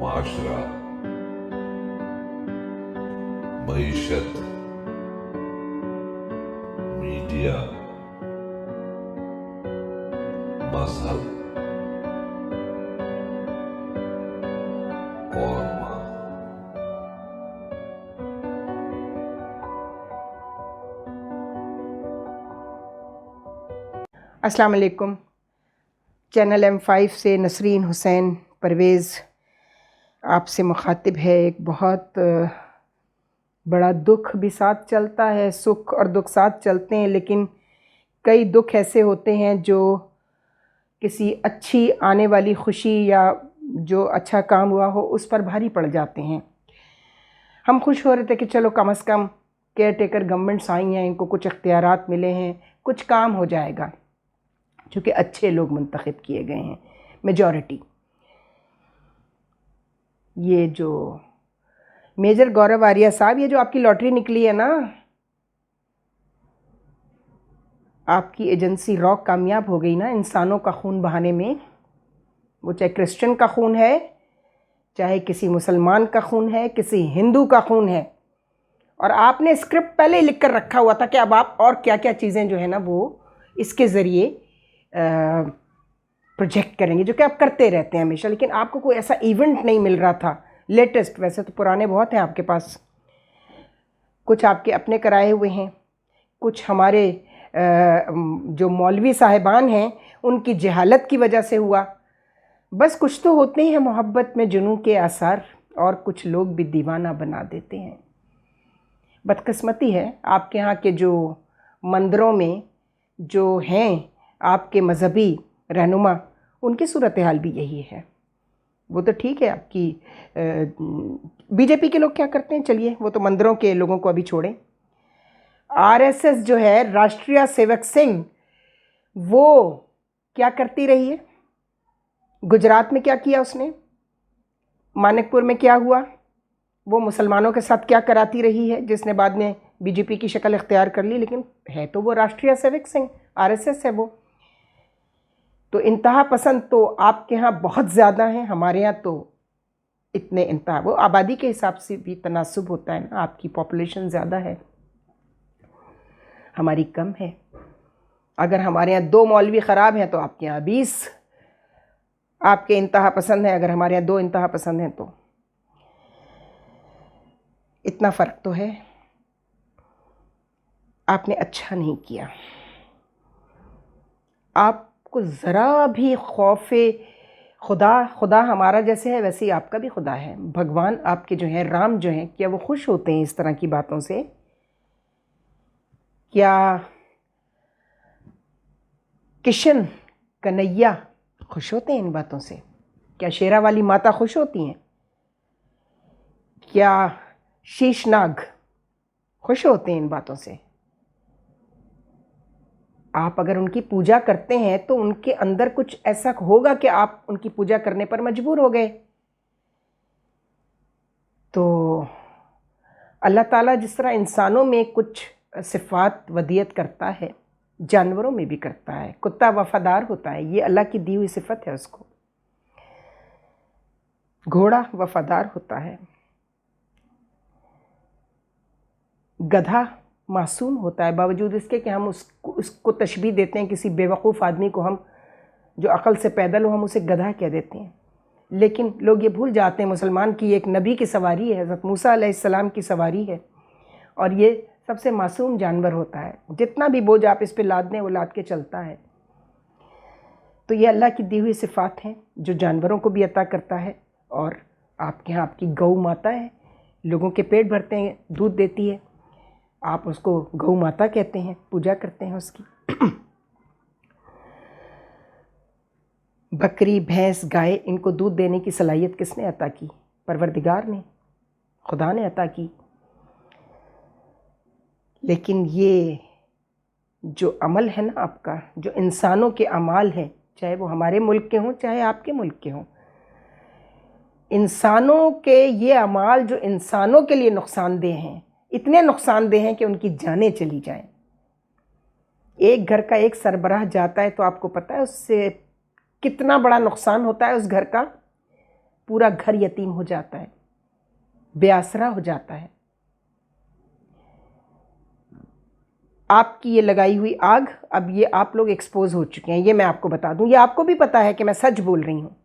माशरा, मईशत, media, मजहब और माँ। अस्सलाम वालेकुम। चैनल M5 से नसरीन हुसैन परवेज़ आपसे मुखातिब है। एक बहुत बड़ा दुख भी साथ चलता है, सुख और दुख साथ चलते हैं, लेकिन कई दुख ऐसे होते हैं जो किसी अच्छी आने वाली खुशी या जो अच्छा काम हुआ हो उस पर भारी पड़ जाते हैं। हम खुश हो रहे थे कि चलो कम से कम केयर टेकर गवर्नमेंट्स आई हैं, इनको कुछ इख्तियारात मिले हैं, कुछ काम हो जाएगा, क्योंकि अच्छे लोग मुंतखब किए गए हैं, मेजॉरिटी। ये जो मेजर गौरव आर्या साहब, ये जो आपकी लॉटरी निकली है ना, आपकी एजेंसी रॉक कामयाब हो गई ना इंसानों का खून बहाने में। वो चाहे क्रिश्चियन का खून है, चाहे किसी मुसलमान का खून है, किसी हिंदू का खून है, और आपने स्क्रिप्ट पहले ही लिख कर रखा हुआ था कि अब आप और क्या क्या चीज़ें जो है ना वो इसके ज़रिए प्रोजेक्ट करेंगे, जो कि आप करते रहते हैं हमेशा। लेकिन आपको कोई ऐसा इवेंट नहीं मिल रहा था लेटेस्ट। वैसे तो पुराने बहुत हैं आपके पास, कुछ आपके अपने कराए हुए हैं, कुछ हमारे जो मौलवी साहिबान हैं उनकी जहालत की वजह से हुआ। बस कुछ तो होते हैं मोहब्बत में जुनून के आसार, और कुछ लोग भी दीवाना बना देते हैं। बदकिस्मती है आपके यहाँ के जो मंदिरों में जो हैं आपके मजहबी रहनुमा, उनकी सूरत हाल भी यही है। वो तो ठीक है, आपकी बीजेपी के लोग क्या करते हैं, चलिए वो तो मंदिरों के लोगों को अभी छोड़ें। आरएसएस जो है, राष्ट्रीय सेवक संघ, वो क्या करती रही है? गुजरात में क्या किया उसने, मानिकपुर में क्या हुआ, वो मुसलमानों के साथ क्या कराती रही है, जिसने बाद में बीजेपी की शक्ल इख्तियार कर ली। लेकिन है तो वो राष्ट्रीय सेवक संघ, आरएसएस है वो। तो इंतहा पसंद तो आपके यहाँ बहुत ज़्यादा हैं, हमारे यहाँ तो इतने इंतहा, वो आबादी के हिसाब से भी तनासुब होता है ना, आपकी पॉपुलेशन ज़्यादा है, हमारी कम है। अगर हमारे यहाँ 2 मौलवी ख़राब हैं तो आपके यहाँ 20 आपके इंतहा पसंद हैं, अगर हमारे यहाँ 2 इंतहा पसंद हैं तो इतना फ़र्क तो है। आपने अच्छा नहीं किया। आपको ज़रा भी खौफ़े खुदा हमारा जैसे है वैसे ही आपका भी खुदा है। भगवान आपके जो हैं, राम जो हैं, क्या वो खुश होते हैं इस तरह की बातों से? क्या किशन कन्हैया खुश होते हैं इन बातों से? क्या शेरा वाली माता खुश होती हैं? क्या शीशनाग खुश होते हैं इन बातों से? आप अगर उनकी पूजा करते हैं तो उनके अंदर कुछ ऐसा होगा कि आप उनकी पूजा करने पर मजबूर हो गए। तो अल्लाह ताला जिस तरह इंसानों में कुछ सिफ़ात वदियत करता है, जानवरों में भी करता है। कुत्ता वफ़ादार होता है, ये अल्लाह की दी हुई सिफ़त है उसको। घोड़ा वफ़ादार होता है, गधा मासूम होता है, बावजूद इसके कि हम उसको तशबीह देते हैं किसी बेवकूफ़ आदमी को, हम जो अक़ल से पैदल हो हम उसे गधा कह देते हैं। लेकिन लोग ये भूल जाते हैं मुसलमान की एक नबी की सवारी है, हज़रत मूसा अलैहिस्सलाम की सवारी है, और ये सबसे मासूम जानवर होता है। जितना भी बोझ आप इस पे लाद दें वो लाद के चलता है। तो ये अल्लाह की दी हुई सिफ़ात हैं जो जानवरों को भी अता करता है। और आपके यहाँ आपकी गौ माता है, लोगों के पेट भरते हैं, दूध देती है, आप उसको गौ माता कहते हैं, पूजा करते हैं उसकी। बकरी, भैंस, गाय, इनको दूध देने की सलाहियत किसने अता की? परवरदिगार ने, खुदा ने अता की। लेकिन ये जो अमल है ना आपका, जो इंसानों के अमाल हैं, चाहे वो हमारे मुल्क के हों चाहे आपके मुल्क के हों, इंसानों के ये अमाल जो इंसानों के लिए नुकसानदेह हैं, इतने नुकसानदेह हैं कि उनकी जानें चली जाएं। एक घर का एक सरबराह जाता है तो आपको पता है उससे कितना बड़ा नुकसान होता है उस घर का। पूरा घर यतीम हो जाता है, बेआसरा हो जाता है। आपकी ये लगाई हुई आग, अब ये आप लोग एक्सपोज हो चुके हैं, ये मैं आपको बता दूं। ये आपको भी पता है कि मैं सच बोल रही हूँ।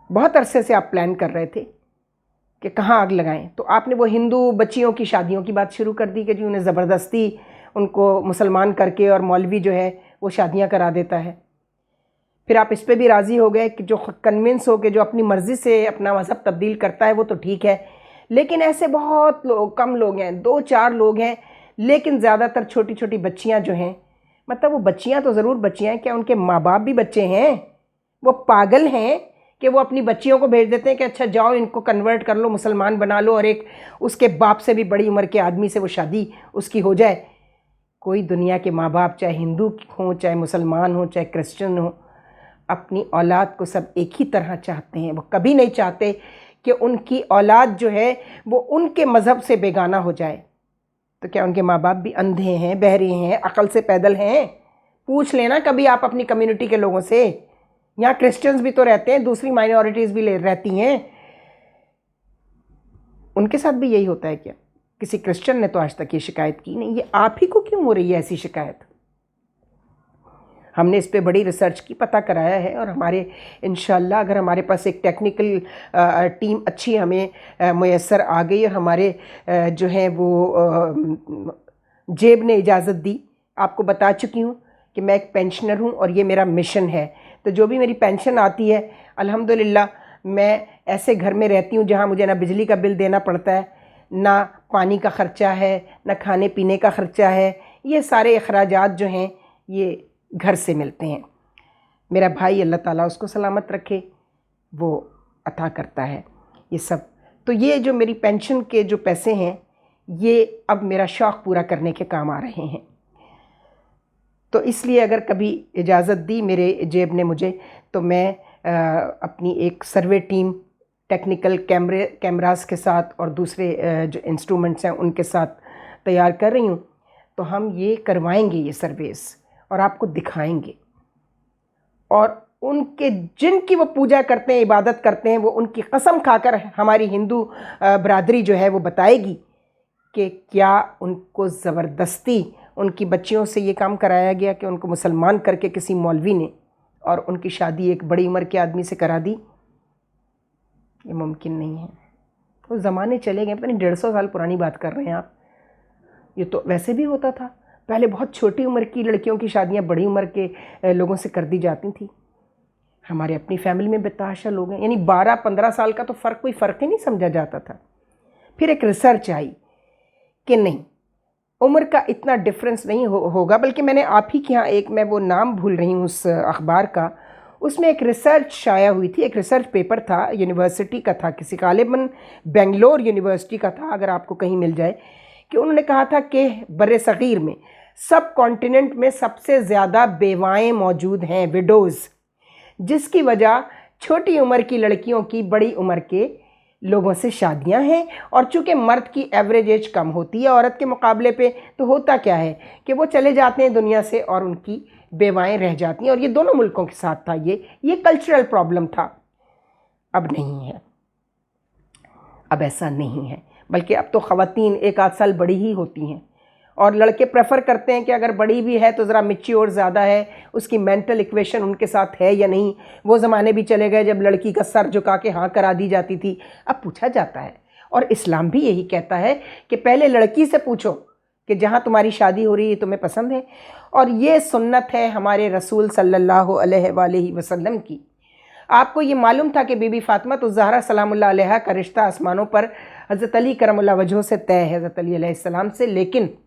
बहुत अरसे से आप प्लान कर रहे थे कि कहाँ आग लगाएं, तो आपने वो हिंदू बच्चियों की शादियों की बात शुरू कर दी कि जी उन्हें ज़बरदस्ती उनको मुसलमान करके और मौलवी जो है वो शादियाँ करा देता है। फिर आप इस पर भी राज़ी हो गए कि जो कन्विंस हो के जो अपनी मर्ज़ी से अपना मज़हब तब्दील करता है वो तो ठीक है, लेकिन ऐसे बहुत लोग, कम लोग हैं, 2-4 लोग हैं, लेकिन ज़्यादातर छोटी छोटी बच्चियां जो हैं, मतलब वो बच्चियां तो ज़रूर बच्चियां हैं, क्या उनके माँ बाप भी बच्चे हैं? वो पागल हैं कि वो अपनी बच्चियों को भेज देते हैं कि अच्छा जाओ इनको कन्वर्ट कर लो, मुसलमान बना लो और एक उसके बाप से भी बड़ी उम्र के आदमी से वो शादी उसकी हो जाए। कोई दुनिया के माँ बाप, चाहे हिंदू हों, चाहे मुसलमान हों, चाहे क्रिश्चियन हों, अपनी औलाद को सब एक ही तरह चाहते हैं। वो कभी नहीं चाहते कि उनकी औलाद जो है वो उनके मज़हब से बेगाना हो जाए। तो क्या उनके माँ बाप भी अंधे हैं, बहरे हैं, अकल से पैदल हैं? पूछ लेना कभी आप अपनी कम्युनिटी के लोगों से। यहाँ क्रिश्चियंस भी तो रहते हैं, दूसरी माइनॉरिटीज़ भी रहती हैं, उनके साथ भी यही होता है क्या? किसी क्रिश्चियन ने तो आज तक ये शिकायत की नहीं। ये आप ही को क्यों हो रही है ऐसी शिकायत? हमने इस पे बड़ी रिसर्च की, पता कराया है, और हमारे इंशाल्लाह अगर हमारे पास एक टेक्निकल टीम अच्छी हमें मुयस्सर आ गई और हमारे जो है वो जेब ने इजाज़त दी, आपको बता चुकी हूँ कि मैं एक पेंशनर हूँ और ये मेरा मिशन है। तो जो भी मेरी पेंशन आती है अल्हम्दुलिल्लाह, मैं ऐसे घर में रहती हूँ जहाँ मुझे ना बिजली का बिल देना पड़ता है, ना पानी का ख़र्चा है, ना खाने पीने का ख़र्चा है। ये सारे अखराजात जो हैं ये घर से मिलते हैं। मेरा भाई अल्लाह ताला उसको सलामत रखे, वो अता करता है ये सब। तो ये जो मेरी पेंशन के जो पैसे हैं ये अब मेरा शौक़ पूरा करने के काम आ रहे हैं। तो इसलिए अगर कभी इजाज़त दी मेरे जेब ने मुझे, तो मैं अपनी एक सर्वे टीम टेक्निकल कैमरास के साथ और दूसरे जो इंस्ट्रूमेंट्स हैं उनके साथ तैयार कर रही हूँ। तो हम ये करवाएंगे ये सर्वेस और आपको दिखाएंगे, और उनके जिनकी वो पूजा करते हैं, इबादत करते हैं, वो उनकी कसम खाकर हमारी हिंदू बरादरी जो है वो बताएगी कि क्या उनको ज़बरदस्ती उनकी बच्चियों से ये काम कराया गया कि उनको मुसलमान करके किसी मौलवी ने और उनकी शादी एक बड़ी उम्र के आदमी से करा दी। ये मुमकिन नहीं है। वो ज़माने चले गए, पता नहीं 150 साल पुरानी बात कर रहे हैं आप। ये तो वैसे भी होता था पहले, बहुत छोटी उम्र की लड़कियों की शादियां बड़ी उम्र के लोगों से कर दी जाती थी। हमारे अपनी फैमिली में बेतहाशा लोग हैं, यानी 12-15 साल का तो फ़र्क कोई फ़र्क ही नहीं समझा जाता था। फिर एक रिसर्च आई कि नहीं, उम्र का इतना डिफरेंस नहीं होगा, बल्कि मैंने आप ही के यहाँ एक, मैं वो नाम भूल रही हूँ उस अखबार का, उसमें एक रिसर्च शाया हुई थी, एक रिसर्च पेपर था, यूनिवर्सिटी का था, किसी गालिबन बेंगलोर यूनिवर्सिटी का था, अगर आपको कहीं मिल जाए, कि उन्होंने कहा था कि बर्रे सग़ीर में, सब कॉन्टिनेंट में सबसे ज़्यादा बेवाएँ मौजूद हैं, विडोज़, जिसकी वजह छोटी उम्र की लड़कियों की बड़ी उम्र के लोगों से शादियां हैं। और चूँकि मर्द की एवरेज एज कम होती है औरत के मुकाबले पे, तो होता क्या है कि वो चले जाते हैं दुनिया से और उनकी बेवाएँ रह जाती हैं। और ये दोनों मुल्कों के साथ था, ये कल्चरल प्रॉब्लम था। अब नहीं है, अब ऐसा नहीं है, बल्कि अब तो ख़वातीन 1-8 साल बड़ी ही होती हैं, और लड़के प्रेफर करते हैं कि अगर बड़ी भी है तो ज़रा मैच्योर ज़्यादा है, उसकी मेंटल इक्वेशन उनके साथ है या नहीं। वो ज़माने भी चले गए जब लड़की का सर झुका के हाँ करा दी जाती थी, अब पूछा जाता है। और इस्लाम भी यही कहता है कि पहले लड़की से पूछो कि जहाँ तुम्हारी शादी हो रही है तुम्हें पसंद है। और ये सुन्नत है हमारे रसूल सल्लल्लाहु अलैहि वसल्लम की। आपको ये मालूम था कि बीबी फ़ातिमा ज़हरा सलामुल्लाह अलैहा का रिश्ता आसमानों पर हज़रत अली करमुल्लाह वजहो से तय है, हज़रत अली अलैहिस्सलाम से, लेकिन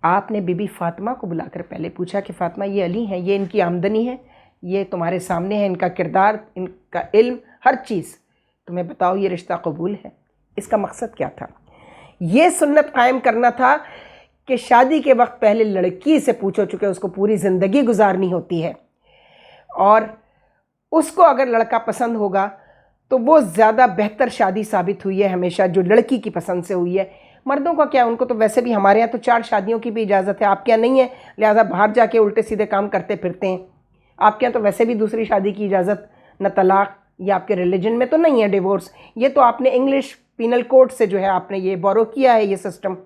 आपने बीबी फ़ातिमा को बुलाकर पहले पूछा कि फ़ातिमा ये अली हैं, ये इनकी आमदनी है, ये तुम्हारे सामने है, इनका किरदार, इनका इल्म, हर चीज़, तुम्हें बताओ ये रिश्ता कबूल है। इसका मकसद क्या था? ये सुन्नत कायम करना था कि शादी के वक्त पहले लड़की से पूछो, चूँकि उसको पूरी ज़िंदगी गुजारनी होती है, और उसको अगर लड़का पसंद होगा तो वो ज़्यादा बेहतर शादी साबित हुई है हमेशा जो लड़की की पसंद से हुई है। मर्दों का क्या, उनको तो वैसे भी, हमारे यहाँ तो 4 शादियों की भी इजाज़त है, आपके यहाँ नहीं है, लिहाजा बाहर जाके उल्टे सीधे काम करते फिरते हैं। आपके यहाँ तो वैसे भी दूसरी शादी की इजाज़त न तलाक, ये आपके रिलीजन में तो नहीं है डिवोर्स, ये तो आपने इंग्लिश पीनल कोड से जो है आपने ये बोरो किया है ये सिस्टम।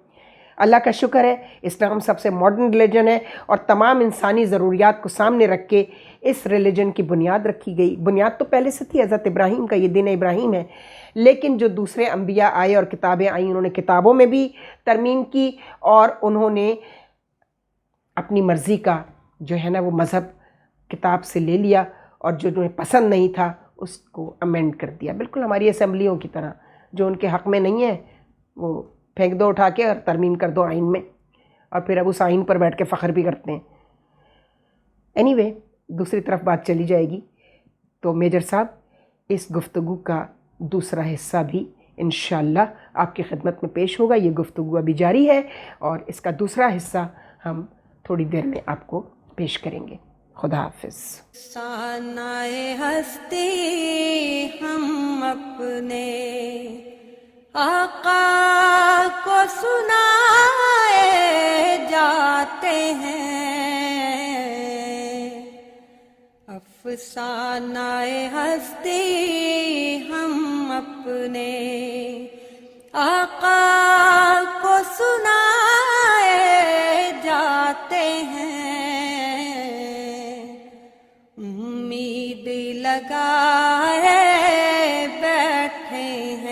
अल्लाह का शुक्र है इस्लाम सबसे मॉडर्न रिलीजन है और तमाम इंसानी ज़रूरियात को सामने रख के इस रिलीजन की बुनियाद रखी गई। बुनियाद तो पहले से थी, हज़रत इब्राहीम का ये दिन इब्राहीम है, लेकिन जो दूसरे अंबिया आए और किताबें आई उन्होंने किताबों में भी तरमीम की और उन्होंने अपनी मर्ज़ी का जो है ना वो मज़हब किताब से ले लिया और जो उन्हें पसंद नहीं था उसको अमेंड कर दिया, बिल्कुल हमारी असेंबलियों की तरह। जो उनके हक़ में नहीं है वो फेंक दो उठा के और तरमीम कर दो आइन में, और फिर अब उस आइन पर बैठ के फ़ख्र भी करते हैं। एनीवे, दूसरी तरफ बात चली जाएगी। तो मेजर साहब, इस गुफ्तगू का दूसरा हिस्सा भी इंशाअल्लाह आपकी खिदमत में पेश होगा। ये गुफ्तगू अभी जारी है और इसका दूसरा हिस्सा हम थोड़ी देर में आपको पेश करेंगे। खुदा हाफिज़। सानाए हस्ती हम अपने आका को सुनाए जाते हैं, अफसानाए हस्ती हम अपने आका को सुनाए जाते हैं। उम्मीद लगाए बैठे हैं